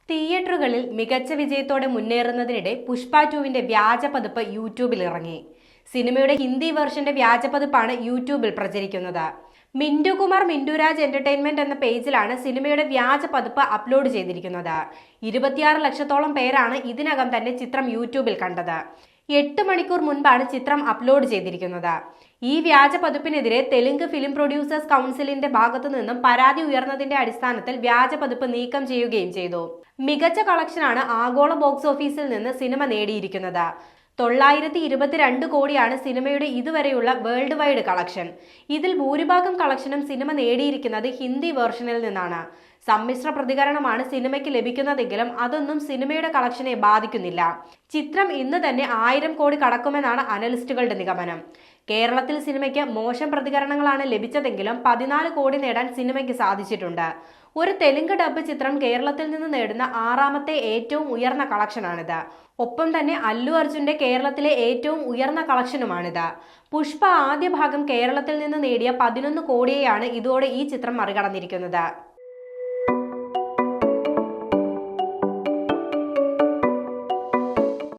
തിയേറ്ററുകളിൽ മികച്ച വിജയത്തോടെ മുന്നേറുന്നതിനിടെ പുഷ്പ 2വിന്റെ വ്യാജപതിപ്പ് യൂട്യൂബിൽ ഇറങ്ങി. സിനിമയുടെ ഹിന്ദി വെർഷന്റെ വ്യാജപതിപ്പാണ് യൂട്യൂബിൽ പ്രചരിക്കുന്നത്. മിന്റു കുമാർ മിന്റുരാജ് എന്റർടൈൻമെന്റ് എന്ന പേജിലാണ് സിനിമയുടെ വ്യാജപതിപ്പ് അപ്ലോഡ് ചെയ്തിരിക്കുന്നത്. 26 ലക്ഷത്തോളം പേരാണ് ഇതിനകം തന്നെ ചിത്രം യൂട്യൂബിൽ കണ്ടത്. 8 മണിക്കൂർ മുൻപാണ് ചിത്രം അപ്ലോഡ് ചെയ്തിരിക്കുന്നത്. ഈ വ്യാജപതിപ്പിനെതിരെ തെലുങ്ക് ഫിലിം പ്രൊഡ്യൂസേഴ്സ് കൗൺസിലിന്റെ ഭാഗത്തു നിന്നും പരാതി ഉയർന്നതിന്റെ അടിസ്ഥാനത്തിൽ വ്യാജപതിപ്പ് നീക്കം ചെയ്യുകയും ചെയ്തു. മികച്ച കളക്ഷനാണ് ആഗോള ബോക്സ് ഓഫീസിൽ നിന്ന് സിനിമ നേടിയിരിക്കുന്നത്. 922 കോടിയാണ് സിനിമയുടെ ഇതുവരെയുള്ള വേൾഡ് വൈഡ് കളക്ഷൻ. ഇതിൽ ഭൂരിഭാഗം കളക്ഷനും സിനിമ നേടിയിരിക്കുന്നത് ഹിന്ദി വേർഷനിൽ നിന്നാണ്. സമ്മിശ്ര പ്രതികരണമാണ് സിനിമയ്ക്ക് ലഭിക്കുന്നതെങ്കിലും അതൊന്നും സിനിമയുടെ കളക്ഷനെ ബാധിക്കുന്നില്ല. ചിത്രം ഇന്ന് തന്നെ 1000 കോടി കടക്കുമെന്നാണ് അനലിസ്റ്റുകളുടെ നിഗമനം. കേരളത്തിൽ സിനിമയ്ക്ക് മോശം പ്രതികരണങ്ങളാണ് ലഭിച്ചതെങ്കിലും 14 കോടി നേടാൻ സിനിമയ്ക്ക് സാധിച്ചിട്ടുണ്ട്. ഒരു തെലുങ്ക് ഡബ് ചിത്രം കേരളത്തിൽ നിന്ന് നേടുന്ന 6ാമത്തെ ഏറ്റവും ഉയർന്ന കളക്ഷനാണിത്. ഒപ്പം തന്നെ അല്ലു അർജുന്റെ കേരളത്തിലെ ഏറ്റവും ഉയർന്ന കളക്ഷനുമാണിത്. പുഷ്പ ആദ്യ ഭാഗം കേരളത്തിൽ നിന്ന് നേടിയ 11 കോടിയെയാണ് ഇതോടെ ഈ ചിത്രം മറികടന്നിരിക്കുന്നത്.